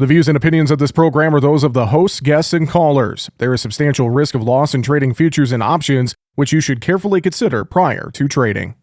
The views and opinions of this program are those of the hosts, guests, and callers. There is substantial risk of loss in trading futures and options, which you should carefully consider prior to trading.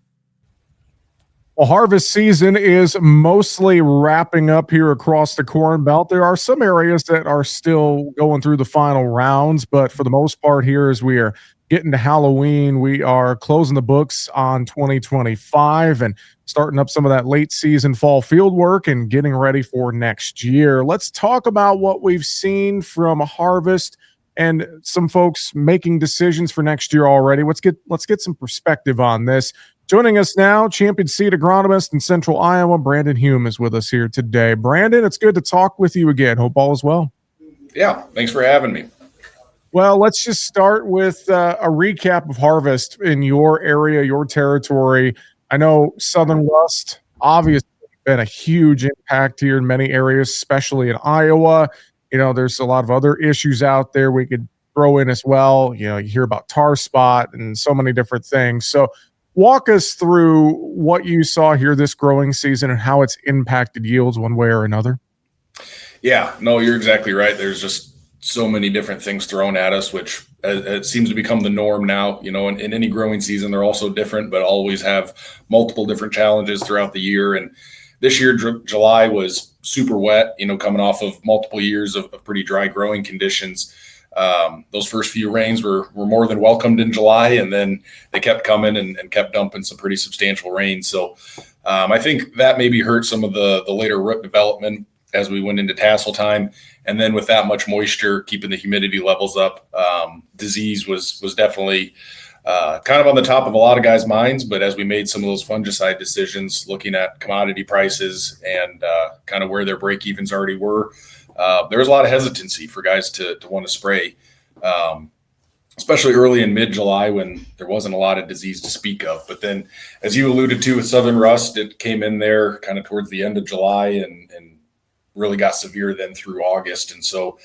Well, harvest season is mostly wrapping up here across the Corn Belt. There are some areas that are still going through the final rounds, but for the most part here, as we are getting to Halloween, we are closing the books on 2025 and starting up some of that late season fall field work and getting ready for next year. Let's talk about what we've seen from harvest and some folks making decisions for next year already. Let's get some perspective on this. Joining us now, champion seed agronomist in Central Iowa, Brandon Hume is with us here today. Brandon, it's good to talk with you again. Hope all is well. Yeah, thanks for having me. Well, let's just start with a recap of harvest in your area, your territory. I know Southern Rust obviously been a huge impact here in many areas, especially in Iowa. You know, there's a lot of other issues out there we could throw in as well. You know, you hear about tar spot and so many different things. So walk us through what you saw here this growing season and how it's impacted yields one way or another. Yeah, no, you're exactly right. There's just so many different things thrown at us, which it seems to become the norm now. You know, in any growing season, they're also different, but always have multiple different challenges throughout the year. And this year, July was super wet, you know, coming off of multiple years of pretty dry growing conditions. Those first few rains were more than welcomed in July, and then they kept coming and kept dumping some pretty substantial rain. So I think that maybe hurt some of the later root development as we went into tassel time. And then with that much moisture, keeping the humidity levels up, disease was definitely kind of on the top of a lot of guys' minds. But as we made some of those fungicide decisions, looking at commodity prices and kind of where their break evens already were, there was a lot of hesitancy for guys to want to spray, especially early in mid-July when there wasn't a lot of disease to speak of. But then, as you alluded to with Southern Rust, it came in there kind of towards the end of July and really got severe then through August. And so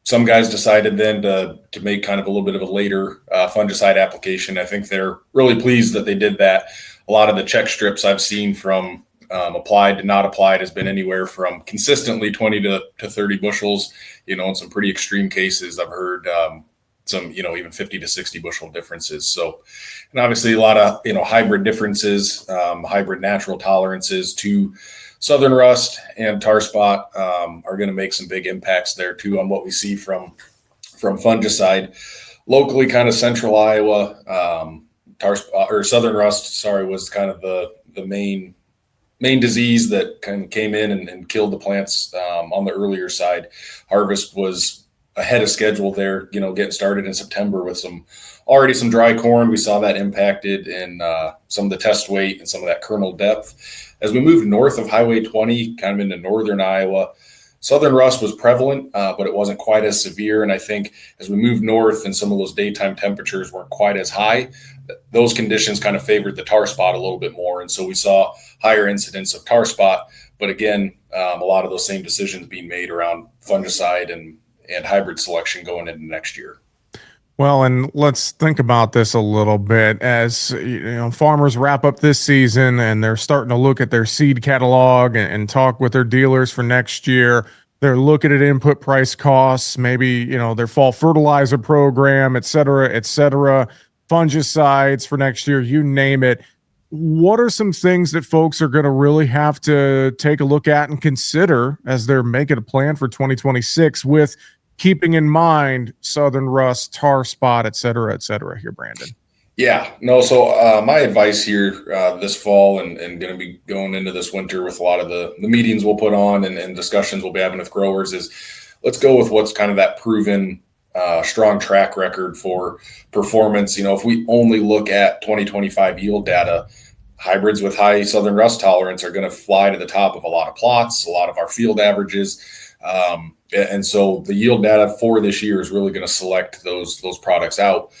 some guys decided then to make kind of a little bit of a later fungicide application. I think they're really pleased that they did that. A lot of the check strips I've seen from applied to not applied has been anywhere from consistently 20 to 30 bushels, you know, in some pretty extreme cases. I've heard some, you know, even 50 to 60 bushel differences. So, and obviously a lot of, you know, hybrid differences, hybrid natural tolerances to Southern Rust and tar spot are going to make some big impacts there too on what we see from fungicide. Locally, kind of Central Iowa, tar spot or Southern Rust, was kind of the main disease that kind of came in and killed the plants on the earlier side. Harvest was ahead of schedule there, you know, getting started in September with some dry corn. We saw that impacted in some of the test weight and some of that kernel depth. As we moved north of Highway 20, kind of into northern Iowa, Southern Rust was prevalent, but it wasn't quite as severe. And I think as we moved north and some of those daytime temperatures weren't quite as high, those conditions kind of favored the tar spot a little bit more. And so we saw higher incidence of tar spot. But again, a lot of those same decisions being made around fungicide and hybrid selection going into next year. Well, and let's think about this a little bit as you know, farmers wrap up this season and they're starting to look at their seed catalog and talk with their dealers for next year. They're looking at input price costs, maybe, you know, their fall fertilizer program, et cetera, fungicides for next year, you name it. What are some things that folks are going to really have to take a look at and consider as they're making a plan for 2026 with keeping in mind Southern Rust, tar spot, et cetera here, Brandon? Yeah, no. So my advice here this fall and going to be going into this winter with a lot of the meetings we'll put on and discussions we'll be having with growers is let's go with what's kind of that proven strong track record for performance. You know, if we only look at 2025 yield data, hybrids with high Southern Rust tolerance are going to fly to the top of a lot of plots, a lot of our field averages. And so the yield data for this year is really going to select those products out.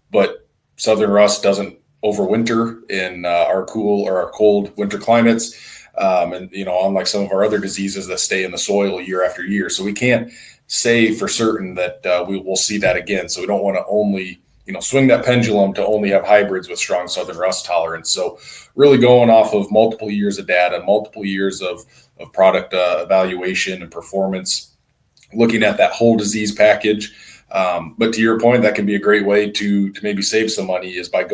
But Southern Rust doesn't overwinter in our cool or our cold winter climates. And, you know, unlike some of our other diseases that stay in the soil year after year. So we can't say for certain that we will see that again. So we don't want to only swing that pendulum to only have hybrids with strong southern rust tolerance. So really going off of multiple years of data, multiple years of product evaluation and performance, looking at that whole disease package. But to your point, that can be a great way to maybe save some money is by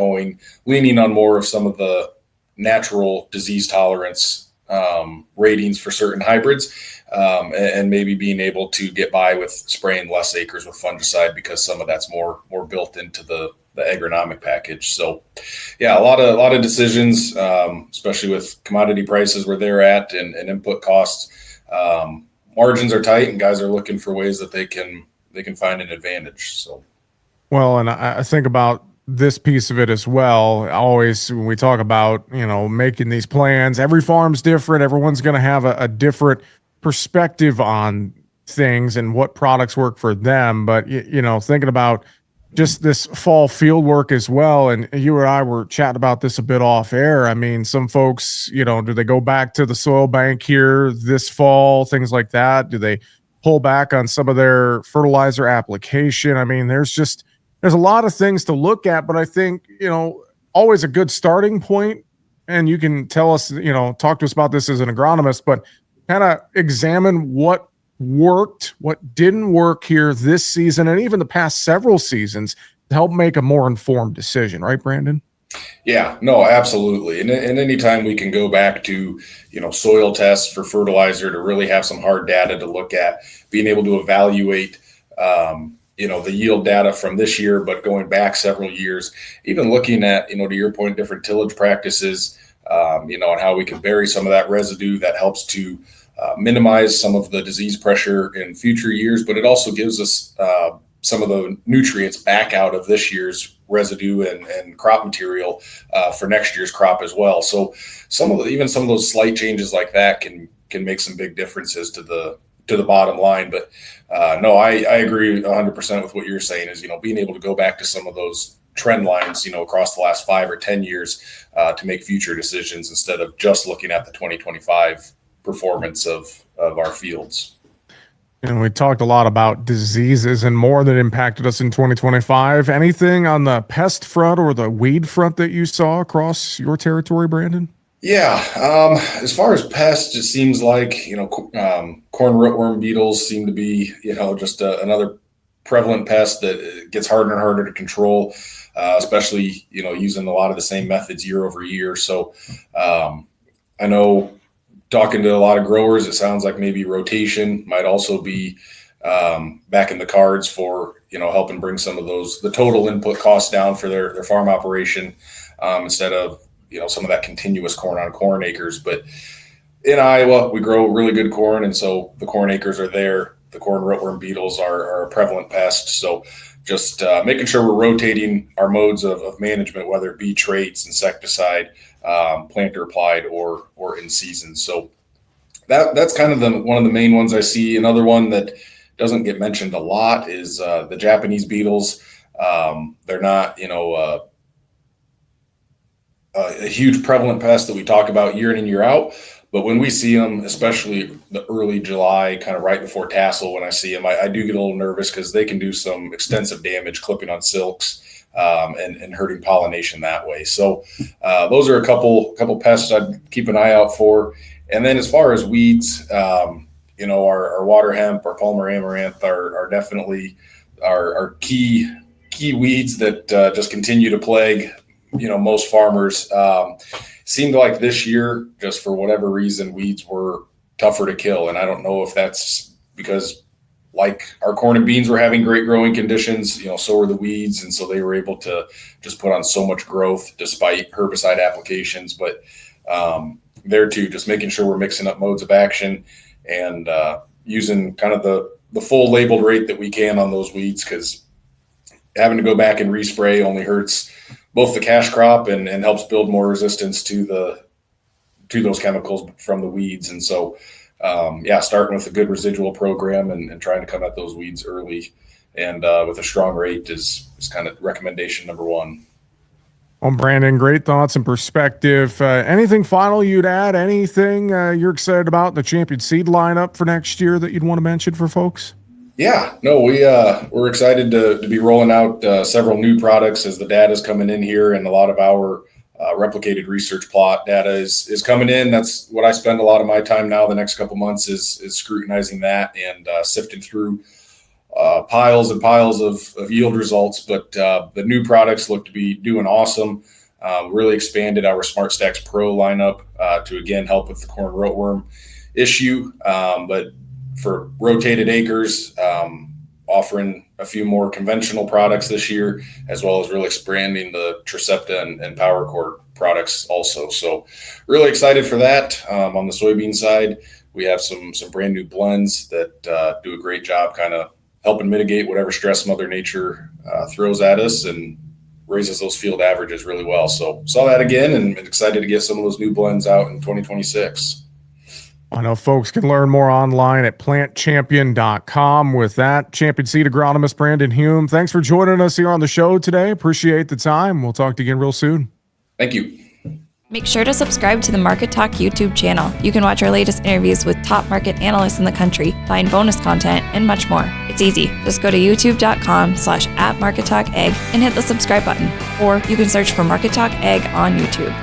leaning on more of some of the natural disease tolerance ratings for certain hybrids, and maybe being able to get by with spraying less acres with fungicide because some of that's more built into the agronomic package. So, yeah, a lot of decisions, especially with commodity prices where they're at and input costs. Margins are tight, and guys are looking for ways that they can find an advantage. So, Well, and I think about this piece of it as well. Always, when we talk about, making these plans, every farm's different. Everyone's going to have a different perspective on things and what products work for them. But, thinking about just this fall field work as well. And you and I were chatting about this a bit off air. I mean, some folks, do they go back to the soil bank here this fall, things like that? Do they pull back on some of their fertilizer application? I mean, there's a lot of things to look at, but I think, always a good starting point. And you can tell us, talk to us about this as an agronomist, but kind of examine what worked, what didn't work here this season, and even the past several seasons to help make a more informed decision. Right, Brandon? Yeah, no, absolutely. And anytime we can go back to, soil tests for fertilizer to really have some hard data to look at, being able to evaluate, the yield data from this year, but going back several years, even looking at, to your point, different tillage practices, and how we can bury some of that residue that helps to minimize some of the disease pressure in future years, but it also gives us some of the nutrients back out of this year's residue and crop material for next year's crop as well. So some of those slight changes like that can make some big differences to the bottom line. But no, I agree 100% with what you're saying is, being able to go back to some of those trend lines, across the last 5 or 10 years to make future decisions instead of just looking at the 2025 performance of our fields. And we talked a lot about diseases and more that impacted us in 2025. Anything on the pest front or the weed front that you saw across your territory, Brandon? Yeah, as far as pests, it seems like corn rootworm beetles seem to be just another prevalent pest that gets harder and harder to control, especially using a lot of the same methods year over year. So I know, talking to a lot of growers, it sounds like maybe rotation might also be back in the cards for helping bring some of the total input costs down for their farm operation, instead of some of that continuous corn on corn acres. But in Iowa, we grow really good corn, and so the corn acres are there. The corn rootworm beetles are a prevalent pest. So just making sure we're rotating our modes of management, whether it be traits, insecticide, planter applied, or in season. So that's kind of one of the main ones I see. Another one that doesn't get mentioned a lot is the Japanese beetles. They're not a huge prevalent pest that we talk about year in and year out. But when we see them, especially the early July, kind of right before tassel, when I see them, I do get a little nervous because they can do some extensive damage clipping on silks and hurting pollination that way. So those are a couple pests I'd keep an eye out for. And then as far as weeds, our water hemp, our Palmer amaranth are definitely our key weeds that just continue to plague most farmers. Seemed like this year, just for whatever reason, weeds were tougher to kill. And I don't know if that's because, like, our corn and beans were having great growing conditions, so were the weeds. And so they were able to just put on so much growth despite herbicide applications. But there too, just making sure we're mixing up modes of action and using kind of the full labeled rate that we can on those weeds, because having to go back and respray only hurts both the cash crop and helps build more resistance to those chemicals from the weeds. And so, starting with a good residual program and trying to come at those weeds early and with a strong rate is kind of recommendation number one. Well, Brandon, great thoughts and perspective. Anything final you'd add? Anything you're excited about in the champion seed lineup for next year that you'd want to mention for folks? Yeah, no, we're excited to be rolling out several new products as the data is coming in here, and a lot of our replicated research plot data is coming in. That's what I spend a lot of my time now. The next couple months is scrutinizing that and sifting through piles and piles of yield results. But the new products look to be doing awesome. Really expanded our Smart Stacks Pro lineup to again help with the corn rootworm issue, but for rotated acres, offering a few more conventional products this year, as well as really expanding the Tricepta and Power Core products also. So really excited for that. On the soybean side, we have some brand new blends that do a great job kind of helping mitigate whatever stress Mother Nature throws at us and raises those field averages really well. So saw that again and excited to get some of those new blends out in 2026. I know folks can learn more online at plantchampion.com. With that, Champion Seed agronomist Brandon Hume, thanks for joining us here on the show today. Appreciate the time. We'll talk to you again real soon. Thank you. Make sure to subscribe to the Market Talk YouTube channel. You can watch our latest interviews with top market analysts in the country, find bonus content, and much more. It's easy. Just go to youtube.com/@MarketTalkAg and hit the subscribe button. Or you can search for Market Talk Ag on YouTube.